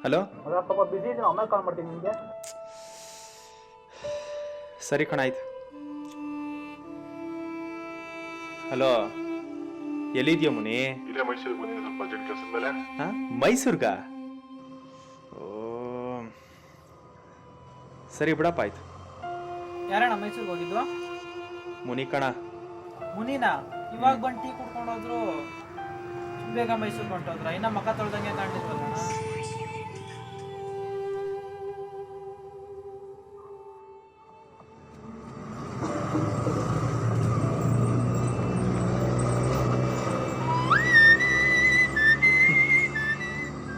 Hello. ಸ್ವಲ್ಪ ಬಿಸಿ ಇದ್ದೀನಿ, ಆಮೇಲೆ ಕಾಲ್ ಮಾಡ್ತೀನಿ ನಿಮಗೆ. ಸರಿ ಕಣ, ಆಯ್ತು. ಹಲೋ, ಎಲ್ಲಿದ್ಯೋ ಮುನಿ? ಇಲ್ಲೇ ಮೈಸೂರಿಗೆ ಬಂದಿದ್ದೆ ಸ್ವಲ್ಪ ಅರ್ಜೆಂಟ್ ಕೆಲಸದ ಮೇಲೆ. ಹಾಂ, ಮೈಸೂರ್ಗ? ಓ ಸರಿ ಬಿಡಪ್ಪ, ಆಯ್ತು. ಯಾರಣ್ಣ ಮೈಸೂರಿಗೆ ಹೋಗಿದ್ದು? ಮುನಿ ಕಣ. ಮುನಿನಾ? ಇವಾಗ ಬಂದು ಟೀ ಕುಡ್ಕೊಂಡು ಹೋದ್ರು, ಬೇಗ ಮೈಸೂರಿಗೆ ಹೊಂಟೋದ್ರ? ಇನ್ನ ಮಕ್ಕ ತೊಳ್ದಂಗೆ ಕಾಣ್ತಿದ್ವಲ್ಲ.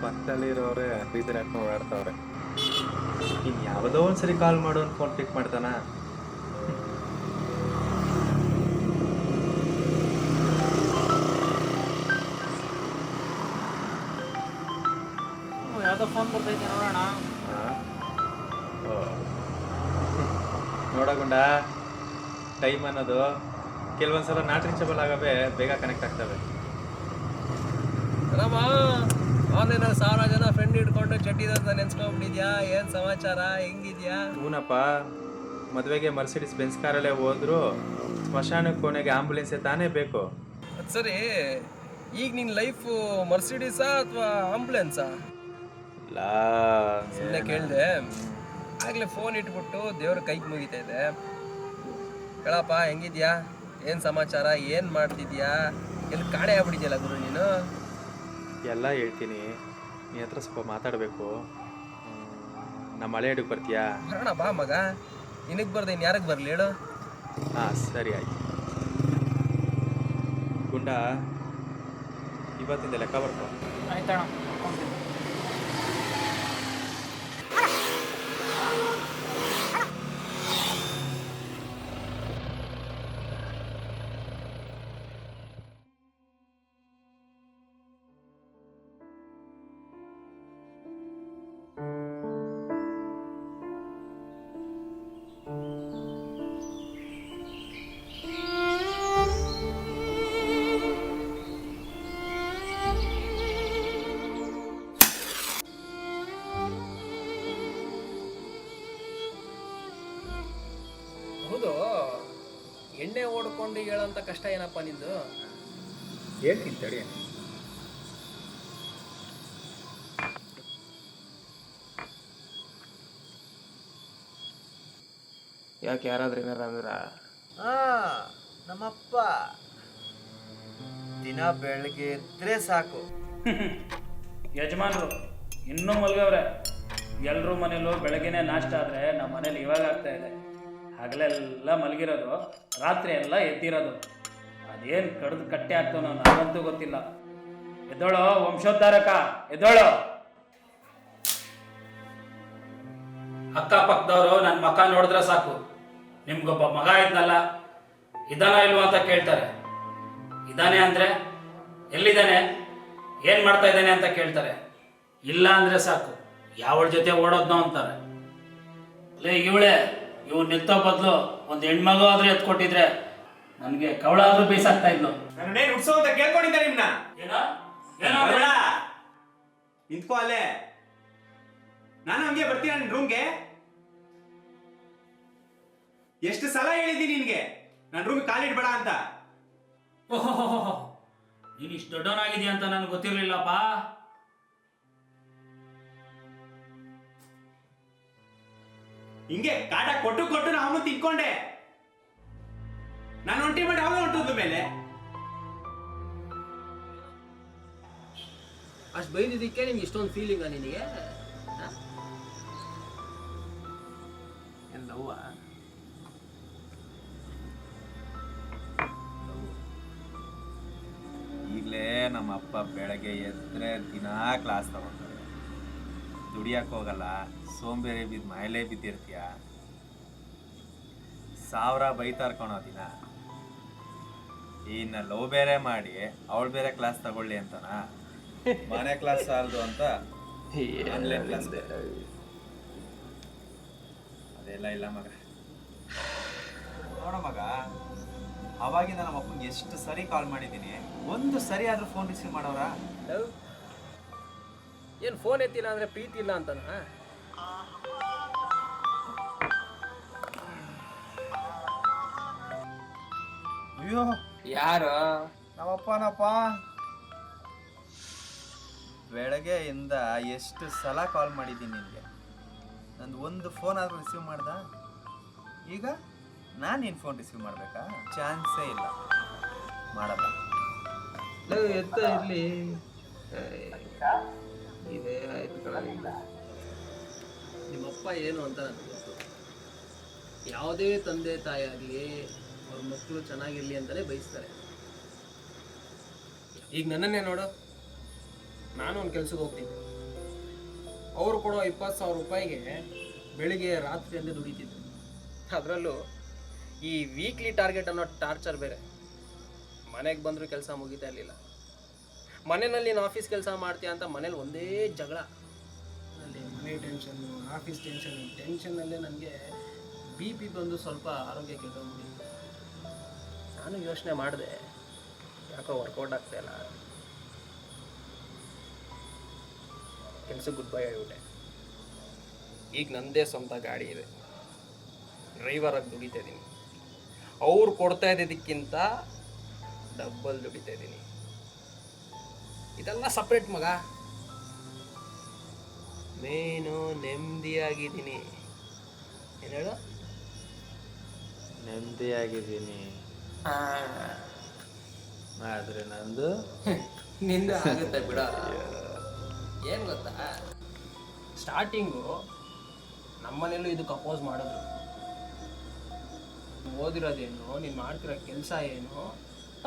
ಪಕ್ಕದಲ್ಲಿರೋರೆ ಬೀದರ್ ಹಾಕೊಂಡು ಓಡಾಡ್ತಾವ್ರೆ. ಇನ್ನು ಯಾವುದೋ ಒಂದ್ಸರಿ ಕಾಲ್ ಮಾಡು ಅಂತ ಫೋನ್ ಪಿಕ್ ಮಾಡ್ತಾನ. ಯಾವುದೋ ಫೋನ್ ಬರ್ತೈತೆ, ನೋಡೋಣ. ನೋಡಗುಂಡ, ಟೈಮ್ ಅನ್ನೋದು ಕೆಲವೊಂದ್ಸಲ ನಾಟ್ ರೀಚಬಲ್ ಆಗವೆ, ಬೇಗ ಕನೆಕ್ಟ್ ಆಗ್ತವೆ. ರಾಮ, ಅವನೇನೋ 1000 ಜನ ಫ್ರೆಂಡ್ ಇಟ್ಕೊಂಡು ಚಡ್ಡಿದಂತ ನೆನ್ಸ್ಕೊಂಡ್ಬಿಟ್ಟಿದ್ಯಾ? ಏನ್ ಸಮಾಚಾರ, ಹೆಂಗಿದ್ಯಾ? ಹೂನಪ್ಪ, ಮದುವೆಗೆ ಮರ್ಸಿಡಿಸ್ ಬೆನ್ಸ್ ಕಾರಲ್ಲೇ ಹೋದ್ರು, ಸ್ಮಶಾನ ಕೋಣೆಗೆ ಆಂಬುಲೆನ್ಸೇ ತಾನೇ ಬೇಕು. ಅದ್ ಸರಿ, ಈಗ ನಿನ್ ಲೈಫು ಮರ್ಸಿಡೀಸಾ ಅಥವಾ ಆಂಬುಲೆನ್ಸಾ? ಸುಮ್ಮನೆ ಕೇಳಿದೆ. ಆಗ್ಲೇ ಫೋನ್ ಇಟ್ಬಿಟ್ಟು ದೇವ್ರ ಕೈಗೆ ಮುಗಿತಾ ಇದೆ. ಹೇಳಪ್ಪ, ಹೆಂಗಿದ್ಯಾ? ಏನ್ ಸಮಾಚಾರ, ಏನ್ ಮಾಡ್ತಿದ್ಯಾ? ಎಲ್ಲಿ ಕಾಣೆ ಆಗ್ಬಿಟ್ಟಿದ್ಯಲ್ಲ ಗುರು ನೀನು? ಎಲ್ಲ ಹೇಳ್ತೀನಿ, ನಿನ್ನ ಹತ್ರ ಸ್ವಲ್ಪ ಮಾತಾಡಬೇಕು. ನಮ್ಮ ಮಳೆ ಹಿಡಿಗೆ ಬರ್ತೀಯಾ? ಬರೋಣ ಬಾ ಮಗ, ನಿನಗೆ ಬರ್ದೆ ಇನ್ನು ಯಾರಿಗೆ ಬರಲಿ ಹೇಳು? ಹಾಂ ಸರಿ, ಆಯ್ತು. ಗುಂಡ, ಇವತ್ತಿಂದ ಲೆಕ್ಕ ಬರ್ಕೊ. ಆಯ್ತಣ್ಣ. ಹೌದು, ಎಣ್ಣೆ ಓಡ್ಕೊಂಡು ಹೇಳೋಂಥ ಕಷ್ಟ ಏನಪ್ಪ ನಿಂದು? ಹೇಳ್ತೀನಿ ತಡಿ. ಯಾಕೆ, ಯಾರಾದ್ರೂ ಏನಾರ ಅಂದ್ರ? ನಮ್ಮಪ್ಪ ದಿನ ಬೆಳಗ್ಗೆ ಎದ್ರೆ ಸಾಕು. ಯಜಮಾನ್ರು ಇನ್ನೂ ಮಲ್ಗವ್ರೆ. ಎಲ್ಲರೂ ಮನೇಲೂ ಬೆಳಗ್ಗೆನೇ ನಾಷ್ಟ ಆದರೆ ನಮ್ಮ ಮನೇಲಿ ಇವಾಗ ಆಗ್ತಾ ಇದೆ. ಹಗಲೆಲ್ಲ ಮಲಗಿರೋದು, ರಾತ್ರಿ ಎಲ್ಲ ಎದ್ದಿರೋದು. ಅದೇನು ಕಡ್ದು ಕಟ್ಟೆ ಆಗ್ತಾನೋ ನನಗಂತೂ ಗೊತ್ತಿಲ್ಲ. ಎದ್ದೋಳೋ ವಂಶೋದ್ಧಾರಕ, ಎದ್ದೋಳೋ. ಅಕ್ಕಪಕ್ಕದವರು ನನ್ನ ಮಕ್ಕ ನೋಡಿದ್ರೆ ಸಾಕು, ನಿಮ್ಗೊಬ್ಬ ಮಗ ಇದ್ನಲ್ಲ, ಇದಾನ ಇಲ್ವಾ ಅಂತ ಕೇಳ್ತಾರೆ. ಇದ್ದಾನೆ ಅಂದರೆ ಎಲ್ಲಿದ್ದಾನೆ, ಏನು ಮಾಡ್ತಾ ಇದ್ದಾನೆ ಅಂತ ಕೇಳ್ತಾರೆ. ಇಲ್ಲ ಅಂದರೆ ಸಾಕು, ಯಾವಳ ಜೊತೆ ಓಡೋದ್ನೋ ಅಂತಾರೆ. ಲೇ ಇವಳೆ, ಇವ್ ನಿಂತೋ ಬದಲು ಒಂದು ಹೆಣ್ಮಗು ಆದ್ರೂ ಎತ್ಕೊಟ್ಟಿದ್ರೆ ನನಗೆ ಕವಳಾದ್ರೂ ಬೇಸಾಗ್ತಾ ಇದ್ಲು. ನನ್ನೇನು ಉಡ್ಸೋ ಅಂತ ಕೇಳ್ಕೊಂಡಿದ್ದೆ ನಿಮ್ನ. ನಿಂತ್ಕೋ ಅಲ್ಲೇ, ನಾನು ಹಂಗೆ ಬರ್ತೀನ ನಿನ್ ರೂಮ್ಗೆ. ಎಷ್ಟು ಸಲ ಹೇಳಿದ್ದೀನಿ ನಿನ್ಗೆ ನನ್ನ ರೂಮ್ ಕಾಲಿಡ್ಬೇಡ ಅಂತ. ಓಹೋ, ನೀನು ಇಷ್ಟು ದೊಡ್ಡವನಾಗಿದೆಯಾ ಅಂತ ನನಗೆ ಗೊತ್ತಿರಲಿಲ್ಲಪ್ಪ. ಹಿಂಗೆ ಕಾಟ ಕೊಟ್ಟು ಕೊಟ್ಟು ನಾನು ತಿನ್ಕೊಂಡೆ. ನಾನು ಒಂಟಿ ಮಾಡಿ ಅವನು ಹೊಂಟದ ಮೇಲೆ ಅಷ್ಟು ಬೈದಿದ್ದಕ್ಕೆ ನಿಮ್ಗೆ ಇಷ್ಟೊಂದು ಫೀಲಿಂಗ ನಿನಗೆ? ಎಲ್ಲವ್ವ ಈಗಲೇ ನಮ್ಮ ಅಪ್ಪ ಬೆಳಗ್ಗೆ ಎದ್ರೆ ದಿನಾ ಕ್ಲಾಸ್ ತಗೊಂತಾರೆ. ದುಡಿಯಕ್ಕೆ ಹೋಗಲ್ಲ, ಸೋಂಬೇರಿ ಬಿದ್ದು ಮನೇಲೇ ಬಿದ್ದಿರ್ತೀಯ. 1000 ಬೈತಾರ್ ಕಣೋ ದಿನ. ಇನ್ನು ಲವ್ ಬೇರೆ ಮಾಡಿ ಅವಳು ಬೇರೆ ಕ್ಲಾಸ್ ತಗೊಳ್ಳಿ ಅಂತನ? ಮನೆ ಕ್ಲಾಸ್ ಸಾಲದು ಅಂತ ಆನ್ಲೈನ್ ಕ್ಲಾಸ್ ಅದೆಲ್ಲ ಇಲ್ಲ ಮಗ. ನೋಡ ಮಗ, ಅವಾಗಿಂದ ನಮ್ಮ ಅಪ್ಪನಿಗೆ ಎಷ್ಟು ಸರಿ ಕಾಲ್ ಮಾಡಿದ್ದೀನಿ, ಒಂದು ಸರಿ ಆದ್ರೂ ಫೋನ್ ರಿಸೀವ್ ಮಾಡೋರ? ಏನು ಫೋನ್ ಎತ್ತಿಲ್ಲ ಅಂದರೆ ಪ್ರೀತಿ ಇಲ್ಲ ಅಂತನಾ? ಅಯ್ಯೋ ಯಾರು? ನಮ್ಮಪ್ಪನಪ್ಪ. ಬೆಳಗ್ಗೆಯಿಂದ ಎಷ್ಟು ಸಲ ಕಾಲ್ ಮಾಡಿದ್ದೀನಿ ನಿನಗೆ, ನಂದು ಒಂದು ಫೋನ್ ಆದರೂ ರಿಸೀವ್ ಮಾಡ್ದ? ಈಗ ನಾನು ನಿನ್ನ ಫೋನ್ ರಿಸೀವ್ ಮಾಡಬೇಕಾ? ಚಾನ್ಸೇ ಇಲ್ಲ, ಮಾಡಲ್ಲ. ಎತ್ತ ಇರಲಿ ಇದೇ ಆಯ್ತು ಕಣ. ನಿಮ್ಮಪ್ಪ ಏನು ಅಂತ ನನಗೆ ಗೊತ್ತು. ಯಾವುದೇ ತಂದೆ ತಾಯಿ ಆಗಲಿ ಅವ್ರ ಮಕ್ಕಳು ಚೆನ್ನಾಗಿರಲಿ ಅಂತಲೇ ಬಯಸ್ತಾರೆ. ಈಗ ನನ್ನನ್ನೇ ನೋಡು, ನಾನು ಒಂದು ಕೆಲ್ಸಕ್ಕೆ ಹೋಗ್ತೀನಿ. ಅವರು ಕೊಡೋ 20,000 ರೂಪಾಯಿಗೆ ಬೆಳಿಗ್ಗೆ ರಾತ್ರಿ ಅಂದರೆ ದುಡಿತಿದ್ದೆ. ಅದರಲ್ಲೂ ಈ ವೀಕ್ಲಿ ಟಾರ್ಗೆಟ್ ಅನ್ನೋ ಟಾರ್ಚರ್ ಬೇರೆ. ಮನೆಗೆ ಬಂದರೂ ಕೆಲಸ ಮುಗಿತಾ ಇರಲಿಲ್ಲ. ಮನೆಯಲ್ಲಿ ನೀನು ಆಫೀಸ್ ಕೆಲಸ ಮಾಡ್ತೀಯ ಅಂತ ಮನೇಲಿ ಒಂದೇ ಜಗಳ. ಅಲ್ಲಿ ಮನೆ ಟೆನ್ಷನ್ನು, ಆಫೀಸ್ ಟೆನ್ಷನ್ನಲ್ಲೇ ನನಗೆ BP ಬಂದು ಸ್ವಲ್ಪ ಆರೋಗ್ಯ ಕೆಟ್ಟೋಗ್ಬಿಟ್ಟಿತ್ತು. ನಾನು ಯೋಚನೆ ಮಾಡಿದೆ, ಯಾಕೋ ವರ್ಕೌಟ್ ಆಗ್ತಾಯಿಲ್ಲ. ಕೆಲಸಕ್ಕೆ ಗುಡ್ ಬೈ ಹೇಳ್ಬಿಟ್ಟೆ. ಈಗ ನನ್ನದೇ ಸ್ವಂತ ಗಾಡಿ ಇದೆ, ಡ್ರೈವರಾಗಿ ದುಡಿತಾ ಇದ್ದೀನಿ. ಅವ್ರು ಕೊಡ್ತಾ ಇದ್ದಿದ್ದಕ್ಕಿಂತ ಡಬ್ಬಲ್ ದುಡಿತಾ ಇದ್ದೀನಿ. ಇದೆಲ್ಲ ಸಪ್ರೇಟ್ ಮಗ. ಮೇನು ನೆಮ್ಮದಿಯಾಗಿದ್ದೀನಿ. ಏನು ಹೇಳು? ನೆಮ್ಮದಿಯಾಗಿದ್ದೀನಿ. ಆದರೆ ನಂದು ನಿಂದ ಆಗುತ್ತೆ ಬಿಡ. ಏನು ಗೊತ್ತಾ, ಸ್ಟಾರ್ಟಿಂಗು ನಮ್ಮನೇಲೂ ಇದಕ್ಕೆ ಅಪೋಸ್ ಮಾಡಿದ್ರು. ಓದಿರೋದೇನು, ನೀನು ಮಾಡ್ತಿರೋ ಕೆಲಸ ಏನು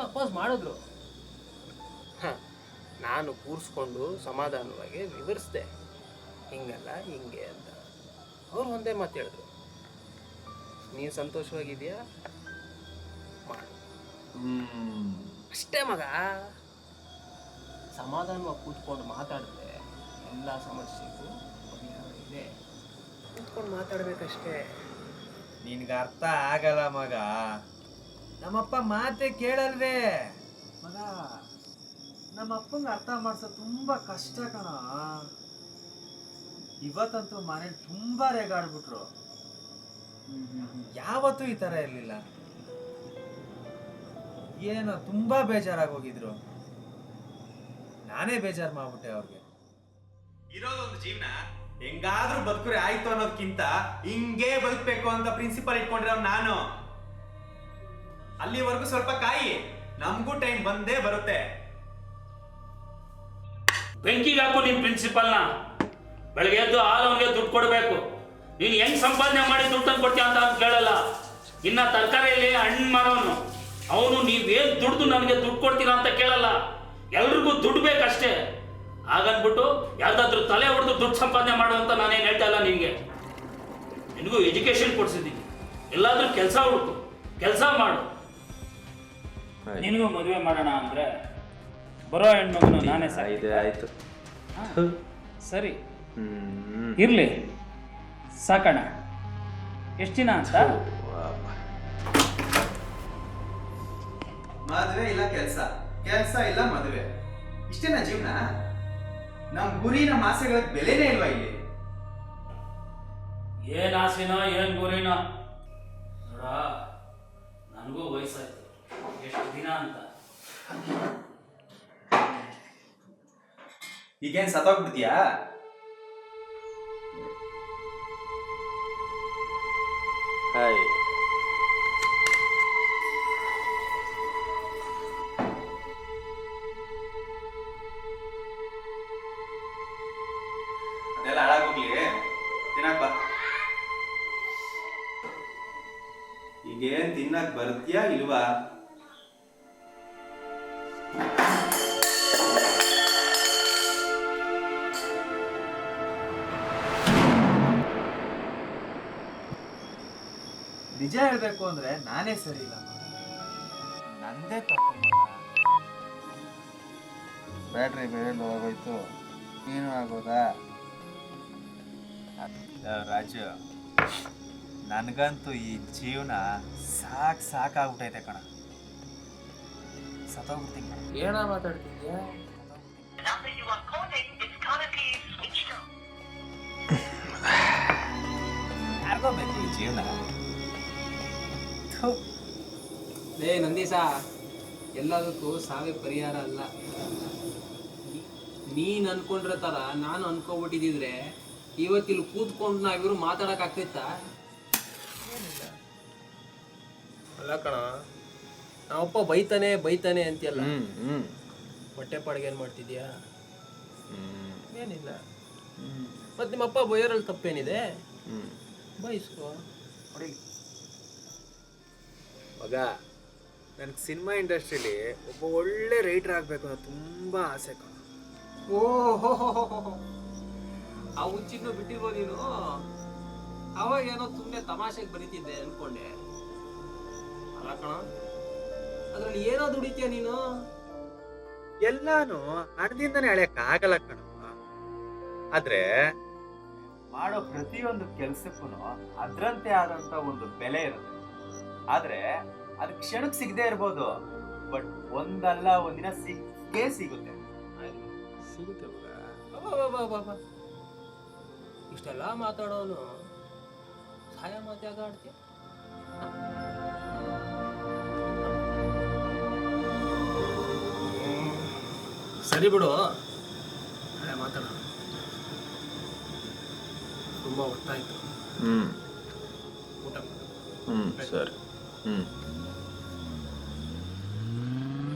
ಅಪೋಸ್ ಮಾಡಿದ್ರು. ನಾನು ಕೂರಿಸ್ಕೊಂಡು ಸಮಾಧಾನವಾಗಿ ವಿವರಿಸಿದೆ, ಹಿಂಗಲ್ಲ ಹಿಂಗೆ ಅಂತ. ಅವ್ರು ಒಂದೇ ಮಾತು ಹೇಳಿದ್ರು, ನೀನು ಸಂತೋಷವಾಗಿದೆಯಾ ಮಾಡು, ಅಷ್ಟೇ ಮಗ. ಸಮಾಧಾನವಾಗಿ ಕೂತ್ಕೊಂಡು ಮಾತಾಡಿದ್ರೆ ಎಲ್ಲ ಸಮಸ್ಯೆಗೂ ಪರಿಹಾರ ಇದೆ. ಕೂತ್ಕೊಂಡು ಮಾತಾಡ್ಬೇಕಷ್ಟೇ. ನಿನ್ಗೆ ಅರ್ಥ ಆಗಲ್ಲ ಮಗ. ನಮ್ಮಪ್ಪ ಮಾತೇ ಕೇಳಲ್ವೇ ಮಗ. ನಮ್ಮಪ್ಪಂಗೆ ಅರ್ಥ ಮಾಡ್ಸೋದು ತುಂಬ ಕಷ್ಟ ಕಣ. ಇವತ್ತಂತೂ ಮನೇಲಿ ತುಂಬ ರೇಗಾಡ್ಬಿಟ್ರು. ಯಾವತ್ತೂ ಈ ಥರ ಇರಲಿಲ್ಲ. ಏನೋ ತುಂಬ ಬೇಜಾರಾಗಿ ಹೋಗಿದ್ರು. ನಾನೇ ಬೇಜಾರು ಮಾಡ್ಬಿಟ್ಟೆ ಅವ್ರಿಗೆ. ಇರೋದೊಂದು ಜೀವನ ಹೆಂಗಾದ್ರೂ ಬದುಕುರೆ ಆಯ್ತು ಅನ್ನೋದಕ್ಕಿಂತ ಹಿಂಗೇ ಬದುಕಬೇಕು ಅಂತ ಪ್ರಿನ್ಸಿಪಲ್ ಇಟ್ಕೊಂಡಿರೋ ನಾನು. ಅಲ್ಲಿವರೆಗೂ ಸ್ವಲ್ಪ ಕಾಯಿ, ನಮಗೂ ಟೈಮ್ ಬಂದೇ ಬರುತ್ತೆ. ಬೆಂಕಿಗೆ ಹಾಕು ನಿನ್ ಪ್ರಿನ್ಸಿಪಲ್ನ. ಬೆಳಗ್ಗೆ ಎದ್ದು ಅವನಿಗೆ ದುಡ್ಡು ಕೊಡಬೇಕು. ನೀನು ಹೆಂಗ್ ಸಂಪಾದನೆ ಮಾಡಿ ದುಡ್ಡು ತಂದು ಕೊಡ್ತೀಯ ಅಂತ ಕೇಳಲ್ಲ. ಇನ್ನ ತರಕಾರಿಯಲ್ಲಿ ಹಣ್ಣು ಮಾರೋನು ಅವನು ನೀವೇನ್ ದುಡ್ದು ನನಗೆ ದುಡ್ಡು ಕೊಡ್ತೀರಾ ಅಂತ ಕೇಳಲ್ಲ. ಎಲ್ರಿಗೂ ದುಡ್ಡು ಬೇಕಷ್ಟೇ. ಹಾಗನ್ಬಿಟ್ಟು ಯಾವ್ದಾದ್ರು ತಲೆ ಹೊಡೆದು ದುಡ್ಡು ಸಂಪಾದನೆ ಮಾಡು ಅಂತ ನಾನೇನು ಹೇಳ್ತಾ ಇಲ್ಲ ನಿನಗೆ. ನಿನಗೂ ಎಜುಕೇಶನ್ ಕೊಡ್ಸಿದ್ದೀನಿ. ಎಲ್ಲಾದ್ರೂ ಕೆಲಸ ಹುಡುಕು, ಕೆಲಸ ಮಾಡು. ನಿನಗೂ ಮದುವೆ ಮಾಡೋಣ ಅಂದ್ರೆ ಬರೋ ಹೆಣ್ಮಗನು ನಾನೇ ಆಯ್ತು. ಸರಿ ಇರ್ಲಿ, ಸಾಕಣ. ಎಷ್ಟು ದಿನ ಅಂತ? ಮದುವೆ ಇಲ್ಲ ಕೆಲಸ, ಕೆಲಸ ಇಲ್ಲ ಮದುವೆ, ಇಷ್ಟೇನಾ ಜೀವನ? ನಮ್ ಗುರಿ ನಮ್ಮ ಆಸೆಗಳಿಗೆ ಬೆಲೆನೇ ಇಲ್ವಾ ಇಲ್ಲಿ? ಏನ್ ಆಸೆನೋ ಏನ್ ಗುರಿನೋ ನೋಡ, ನನಗೂ ವಯಸ್ಸಾಯ್ತು. ಎಷ್ಟು ದಿನ ಅಂತ? ಈಗೇನ್ ಸತ್ತೋಗ್ಬಿಡ್ತೀಯಾ? ಹಾಯ್, ಅದೆಲ್ಲ ಹಾಳಾಗೋಗ್ಲಿ, ತಿನ್ನಕ್ ಬಾ. ಈಗೇನ್ ತಿನ್ನಕ್ ಬರ್ತೀಯಾ ಇಲ್ವಾ? ನಿಜ ಹೇಳ್ಬೇಕು ಅಂದ್ರೆ ನಾನೇ ಸರಿ ಇಲ್ಲ, ನಂದೇ ತಪ್ಪು. ಬ್ಯಾಟ್ರಿ ಬೇರೆ ಲೋ ಆಗೋಯ್ತು, ಏನು ಆಗೋದಾ? ರಾಜು, ನನಗಂತೂ ಈ ಜೀವನ ಸಾಕಾಗ್ಬಿಟ್ಟೈತೆ ಕಣ. ಸತ್ತೋಗ್ಬಿಡ್ತೀನಿ ಕಣ. ಏನ ಮಾತಾಡ್ತಿದ್ಯಾ? ಹೇಗೋಬೇಕು ಈ ಜೀವನ? ಥು. ನಂದೀಶ, ಎಲ್ಲದಕ್ಕೂ ಸಾವೇ ಪರಿಹಾರ ಅಲ್ಲ. ನೀನು ಅನ್ಕೊಂಡ್ರೆ ಥರ ನಾನು ಅನ್ಕೊಬಿಟ್ಟಿದ್ರೆ ಇವತ್ತಿಲ್ಲಿ ಕೂತ್ಕೊಂಡು ನಾವಿಬ್ರು ಮಾತಾಡೋಕ್ಕಾಗ್ತಿತ್ತ? ಅಲ್ಲ ಕಣ, ನಾವಪ್ಪ ಬೈತಾನೆ ಅಂತೀಯಲ್ಲ, ಹೊಟ್ಟೆ ಪಾಡಿಗೆ ಏನು ಮಾಡ್ತಿದ್ಯಾ? ಏನಿಲ್ಲ. ಮತ್ತು ನಿಮ್ಮಪ್ಪ ಬೈಯೋರಲ್ಲಿ ತಪ್ಪೇನಿದೆ? ಬೈಸ್ಕೋ. ಮಗ, ನನಗೆ ಸಿನಿಮಾ ಇಂಡಸ್ಟ್ರಿಲಿ ಒಬ್ಬ ಒಳ್ಳೆ ರೈಟರ್ ಆಗಬೇಕು ಅನ್ನೋ ತುಂಬ ಆಸೆ ಕಣ. ಓಹೋ, ಆ ಹುಚ್ಚಿನ್ನು ಬಿಟ್ಟಿರೋ ನೀನು. ಅವಾಗ ಏನೋ ಸುಮ್ಮನೆ ತಮಾಷೆಗೆ ಬರೀತಿದ್ದೆ ಅನ್ಕೊಂಡೆ. ಅಲ್ಲ ಕಣ, ಅದ್ರಲ್ಲಿ ಏನೋ ದುಡಿತೀಯ ನೀನು. ಎಲ್ಲಾನು ಹಣದಿಂದನೇ ಅಳೆಯಕ್ಕಾಗಲ್ಲ ಕಣಪ್ಪ. ಆದ್ರೆ ಮಾಡೋ ಪ್ರತಿಯೊಂದು ಕೆಲ್ಸಕ್ಕೂ ಅದ್ರಂತೆ ಆದಂತ ಒಂದು ಬೆಲೆ ಇರುತ್ತೆ. ಆದ್ರೆ ಅದು ಕ್ಷಣಕ್ಕೆ ಸಿಗದೆ ಇರ್ಬೋದು, ಬಟ್ ಒಂದಲ್ಲ ಒಂದಿನ ಸಿಕ್ಕೇ ಸಿಗುತ್ತೆ. ಸಿಗುತ್ತೆ ಮಗ. ಇಷ್ಟೆಲ್ಲ ಮಾತಾಡೋನು ಸಹಾಯ ಮಾತಾಗ ಆಡ್ತೀಯ? ಸರಿ ಬಿಡು, ಮಾತಾಡ. ತುಂಬ ಹೊತ್ತಾಯ್ತು. ಊಟ ಮಾಡು. ಸರಿ.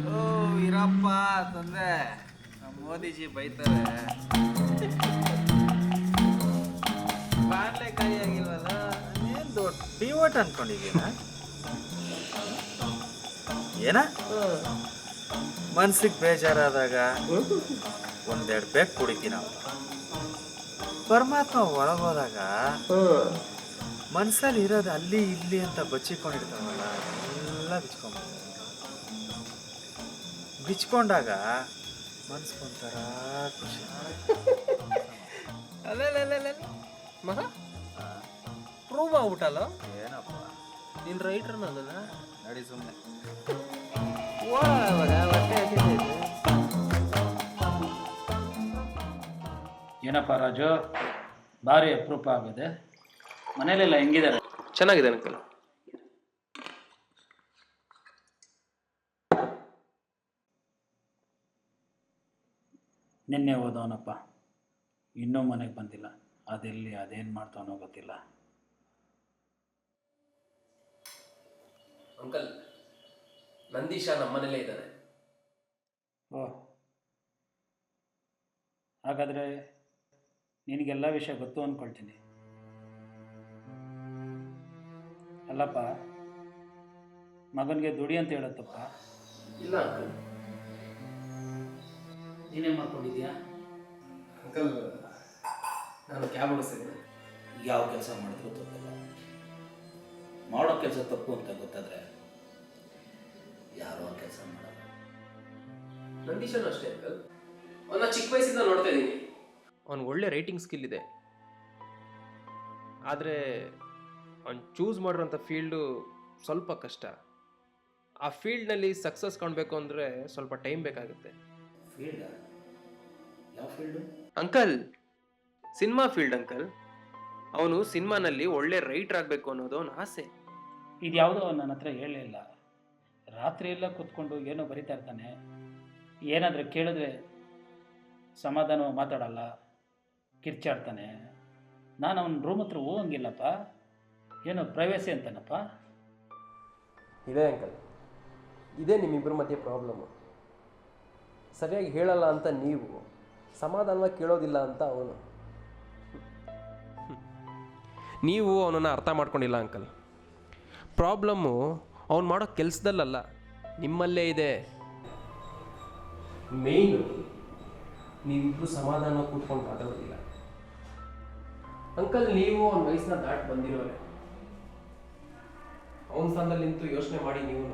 ಓ ವೀರಪ್ಪ ತಂದೆ, ನಮ್ಮ ಮೋದಿಜಿ ಬೈತಾರೆ. ಬಾಡ್ಲೆಕಾಯಿ ಆಗಿಲ್ವಲ್ಲ, ಏನ್ ದೊಡ್ಡ ಪಿವಟ್ ಅನ್ಕೊಂಡಿದ್ದೀನ? ಏನ ಮನ್ಸಿಗೆ ಬೇಜಾರಾದಾಗ ಒಂದೆರಡು ಬೇಕ್ ಕುಡಿತೀನಪ್ಪ. ಪರಮಾತ್ಮ ಒಳಗೋದಾಗ ಮನ್ಸಲ್ಲಿ ಇರೋದು ಅಲ್ಲಿ ಇಲ್ಲಿ ಅಂತ ಬಚ್ಚಿಕೊಂಡಿರ್ತಾವಲ್ಲ, ಎಲ್ಲ ಬಿಚ್ಕೊಂಡಾಗ ಮನ್ಸ್ಕೊಂತಾರ ಖುಷಿ. ಅಲ್ಲ ಮಗ, ಪ್ರೂವ್ ಆಗ್ಬಿಟ್ಟಲ್ಲ. ಏನಪ್ಪ ನೀನು ರೈಟರ್ ನನ್ನ ನಡಿ ಸುಮ್ಮನೆ. ಏನಪ್ಪ ರಾಜು, ಭಾರಿ ಅಪರೂಪ ಆಗಿದೆ. ಮನೇಲೆಲ್ಲ ಹೆಂಗಿದ್ದಾರೆ? ಚೆನ್ನಾಗಿದೆ ಅಂಕಲ್. ನಿನ್ನೆ ಹೋದವನಪ್ಪ, ಇನ್ನೂ ಮನೆಗೆ ಬಂದಿಲ್ಲ. ಅದೆಲ್ಲಿ ಅದೇನು ಮಾಡ್ತಾವನೋ ಗೊತ್ತಿಲ್ಲ. ಅಂಕಲ್, ನಂದೀಶ ನಮ್ಮನೇಲೇ ಇದ್ದಾನೆ. ಓ, ಹಾಗಾದರೆ ನಿನಗೆಲ್ಲ ವಿಷಯ ಗೊತ್ತು ಅಂದ್ಕೊಳ್ತೀನಿ. ಅಲ್ಲಪ್ಪ, ಮಗನಿಗೆ ದುಡಿ ಅಂತ ಹೇಳತ್ತಪ್ಪ. ಇಲ್ಲ ಅಂಕಲ್. ನೀನೇನು ಮಾಡ್ಕೊಂಡಿದ್ಯಾ? ಅಂಕಲ್, ನಾನು ಕ್ಯಾಬ್ ಓಡಿಸ್ತೀನಿ. ಯಾವ ಕೆಲಸ ಮಾಡಿದ್ರು ತಪ್ಪಲ್ಲ. ಮಾಡೋ ಕೆಲಸ ತಪ್ಪು ಅಂತ ಗೊತ್ತಾದರೆ ಯಾರೋ ಕೆಲಸ ಮಾಡಲ್ಲ. ನಂದೀಶನು ಅಷ್ಟೇ ಅಂಕಲ್. ಅವನ್ನ ಚಿಕ್ಕ ವಯಸ್ಸಿಂದ ನೋಡ್ತಾ ಇದ್ದೀನಿ. ಅವ್ನಿಗೆ ಒಳ್ಳೆ ರೈಟಿಂಗ್ ಸ್ಕಿಲ್ ಇದೆ. ಆದರೆ ಅವ್ನು ಚೂಸ್ ಮಾಡಿರೋಂಥ ಫೀಲ್ಡು ಸ್ವಲ್ಪ ಕಷ್ಟ. ಆ ಫೀಲ್ಡ್ನಲ್ಲಿ ಸಕ್ಸಸ್ ಕಾಣಬೇಕು ಅಂದರೆ ಸ್ವಲ್ಪ ಟೈಮ್ ಬೇಕಾಗುತ್ತೆ. ಫೀಲ್ಡ್? ಯಾವ field? Uncle, cinema field uncle. ಅವನು ಸಿನಿಮಾನಲ್ಲಿ ಒಳ್ಳೆ ರೈಟರ್ ಆಗಬೇಕು ಅನ್ನೋದು ಅವನ ಆಸೆ. ಇದು ಯಾವುದೋ ನನ್ನ ಹತ್ರ ಹೇಳೇ ಇಲ್ಲ. ರಾತ್ರಿ ಎಲ್ಲ ಕೂತ್ಕೊಂಡು ಏನೋ ಬರಿತಾ ಇರ್ತಾನೆ. ಏನಾದರೂ ಕೇಳಿದ್ರೆ ಸಮಾಧಾನ ಮಾತಾಡಲ್ಲ, ಕಿರ್ಚಾಡ್ತಾನೆ. ನಾನು ಅವನ ರೂಮ್ ಹತ್ರ ಹೋಗಂಗಿಲ್ಲಪ್ಪ. ಏನೋ ಪ್ರೈವೇಸಿ ಅಂತಾನಪ್ಪ. ಇದೆ ಅಂಕಲ್, ಇದೇ ನಿಮ್ಮಿಬ್ಬರ ಮಧ್ಯೆ ಪ್ರಾಬ್ಲಮ್ಮು. ಸರಿಯಾಗಿ ಹೇಳಲ್ಲ ಅಂತ ನೀವು, ಸಮಾಧಾನವಾಗಿ ಕೇಳೋದಿಲ್ಲ ಅಂತ ಅವನು. ನೀವು ಅವನನ್ನು ಅರ್ಥ ಮಾಡ್ಕೊಂಡಿಲ್ಲ ಅಂಕಲ್. ಪ್ರಾಬ್ಲಮ್ಮು ಅವನು ಮಾಡೋ ಕೆಲಸದಲ್ಲಲ್ಲ, ನಿಮ್ಮಲ್ಲೇ ಇದೆ. ಮೇಯ್ನು ನೀವಿಬ್ಬರು ಸಮಾಧಾನವಾಗಿ ಕೂತ್ಕೊಂಡು ಮಾತಾಡೋದಿಲ್ಲ. ಅಂಕಲ್, ನೀವು ಅವನ ವಯಸ್ಸನ್ನ ದಾಟಿ ಬಂದಿರೋರೆ. ಅವನ ಸ್ಥಾನದಲ್ಲಿ ನಿಂತು ಯೋಚನೆ ಮಾಡಿ. ನೀವು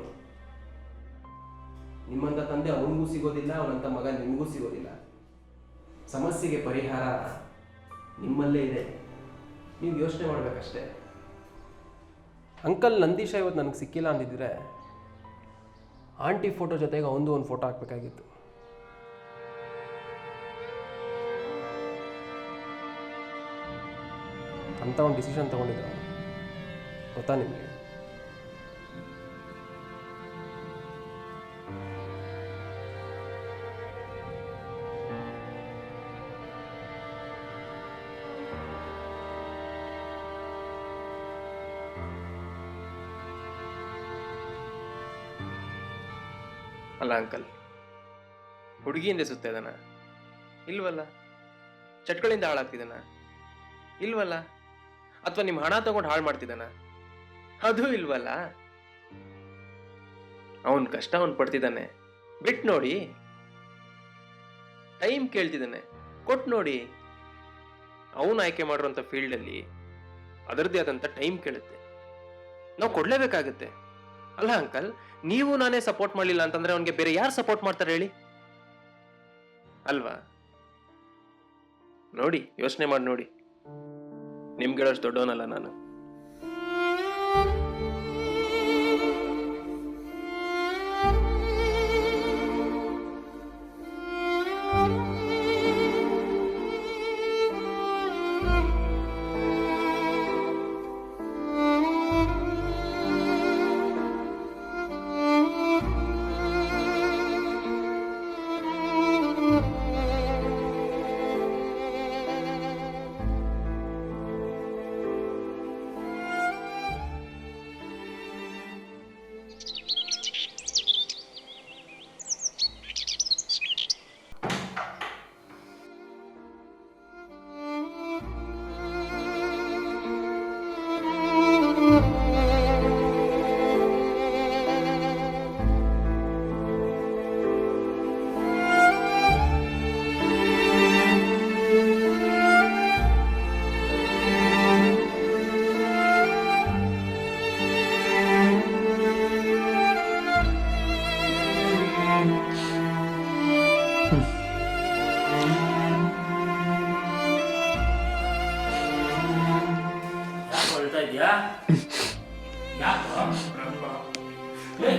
ನಿಮ್ಮಂಥ ತಂದೆ ಅವನಿಗೂ ಸಿಗೋದಿಲ್ಲ, ಅವನಂಥ ಮಗ ನಿಮಗೂ ಸಿಗೋದಿಲ್ಲ. ಸಮಸ್ಯೆಗೆ ಪರಿಹಾರ ನಿಮ್ಮಲ್ಲೇ ಇದೆ, ನೀವು ಯೋಚನೆ ಮಾಡಬೇಕಷ್ಟೇ. ಅಂಕಲ್, ನಂದೀಶ ಇವತ್ತು ನನಗೆ ಸಿಕ್ಕಿಲ್ಲ ಅಂದಿದ್ರೆ ಆಂಟಿ ಫೋಟೋ ಜೊತೆಗೆ ಅವನದು ಒಂದು ಫೋಟೋ ಹಾಕಬೇಕಾಗಿತ್ತು. ಅಂತ ಒಂದು ಡಿಸಿಷನ್ ತೊಗೊಂಡಿದ್ದ. ಗೊತ್ತಾ ನಿಮಗೆ? ಅಲ್ಲ ಅಂಕಲ್, ಹುಡುಗಿಯಿಂದ ಸುತ್ತ ಇದ್ದಾನ? ಇಲ್ವಲ್ಲ. ಚಟ್ಗಳಿಂದ ಹಾಳಾಗ್ತಿದ್ದಾನ? ಇಲ್ವಲ್ಲ. ಅಥವಾ ನಿಮ್ಮ ಹಣ ತಗೊಂಡು ಹಾಳು ಮಾಡ್ತಿದ್ದಾನ? ಅದು ಇಲ್ವಲ್ಲ. ಅವನ್ ಕಷ್ಟ ಅವನ್ ಪಡ್ತಿದ್ದಾನೆ, ಬಿಟ್ಟು ನೋಡಿ. ಟೈಮ್ ಕೇಳ್ತಿದ್ದಾನೆ, ಕೊಟ್ಟು ನೋಡಿ. ಅವನು ಆಯ್ಕೆ ಮಾಡಿರುವಂಥ ಫೀಲ್ಡಲ್ಲಿ ಅದರದ್ದೇ ಆದಂಥ ಟೈಮ್ ಕೇಳುತ್ತೆ, ನಾವು ಕೊಡ್ಲೇಬೇಕಾಗತ್ತೆ. ಅಲ್ಲ ಅಂಕಲ್, ನೀವು ನಾನೇ ಸಪೋರ್ಟ್ ಮಾಡಲಿಲ್ಲ ಅಂತಂದ್ರೆ ಅವನಿಗೆ ಬೇರೆ ಯಾರು ಸಪೋರ್ಟ್ ಮಾಡ್ತಾರೆ ಹೇಳಿ? ಅಲ್ವಾ? ನೋಡಿ, ಯೋಚನೆ ಮಾಡಿ ನೋಡಿ. ನಿಮ್ಗಳಷ್ಟು ದೊಡ್ಡವನಲ್ಲ ನಾನು.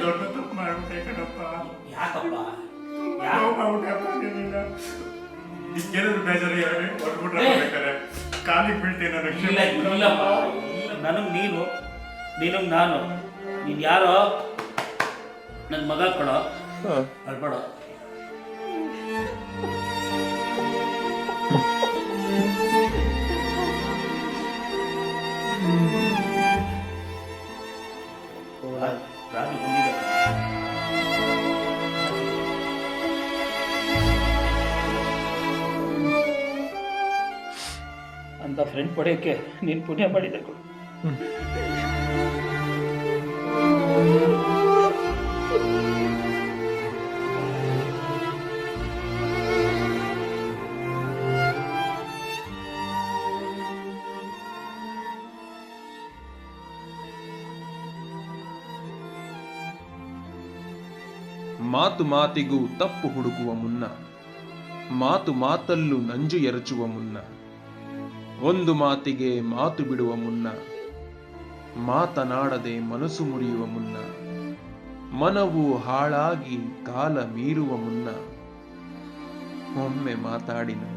ದೊಡ್ಡ ತಪ್ಪು ಮಾಡ್ಬಿಟ್ಟೆ ಕಣಪ್ಪ. ಯಾಕಪ್ಪ? ನೋವು ಮಾಡ್ಬಿಟ್ಟೆಪ್ಪ ನೀನೀಗ. ಈಗೇನಾದ್ರು ಬೇಜಾರು ಹೊರಬಿಟ್ರೆ ಬೇಕಾರೆ ಕಾಲಿಗೆ ಬೀಳ್ತೀನಿ ನಾನು. ಇಲ್ಲಪ್ಪ, ನನಗೆ ನೀನು, ನೀನು ನಾನು, ನೀನು ಯಾರೋ ನನ್ನ ಮಗ ಕೊಡೋ, ಅಳ್ಬೇಡ. ರಾಜು ಬಂದಿದೆ. ಅಂತ ಫ್ರೆಂಡ್ ಪಡೆಯೋಕ್ಕೆ ನೀನು ಪುಣ್ಯ ಮಾಡಿದೆ ಕೊಡು. ಮಾತು ಮಾತಿಗೂ ತಪ್ಪು ಹುಡುಕುವ ಮುನ್ನ, ಮಾತು ಮಾತಲ್ಲೂ ನಂಜು ಎರಚುವ ಮುನ್ನ, ಒಂದು ಮಾತಿಗೆ ಮಾತು ಬಿಡುವ ಮುನ್ನ, ಮಾತನಾಡದೆ ಮನಸ್ಸು ಮುರಿಯುವ ಮುನ್ನ, ಮನವು ಹಾಳಾಗಿ ಕಾಲ ಮೀರುವ ಮುನ್ನ, ಒಮ್ಮೆ ಮಾತಾಡಿ ನೋಡಿ.